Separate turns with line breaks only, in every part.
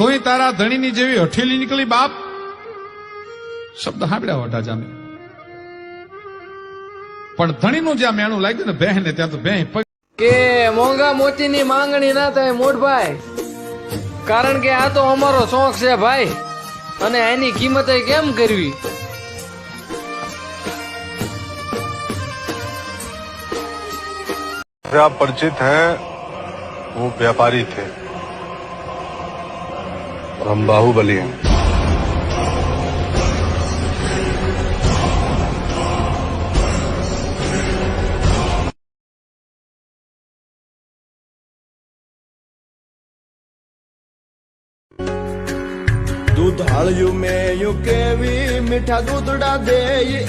તોય તારા ધણીની જેવી હઠેલી નીકળી બાપ. શબ્દ સાંભળ્યા વટા જામે. પણ ધણીનું જ્યાં મેણું લાગ્યું ને બહેન ને ત્યાં તો બહેન
કે મોંઘા મોતીની માંગણી ના થાય મોટભાઈ, કારણ કે આ તો અમારો શોખ છે ભાઈ, અને એની કિંમત કેમ કરવી?
आप परिचित हैं, वो व्यापारी थे और हम बाहुबली हैं।
દૂધાળ્યું મેયું કેવી, મીઠા દૂધડા દે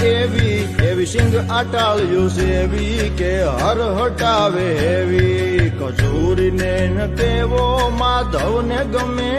એવી, એવી સિંગ આટાળ્યું સેવી કે હર હટાવે એવી. કચૂરીને ન કેવો માધવને ગમે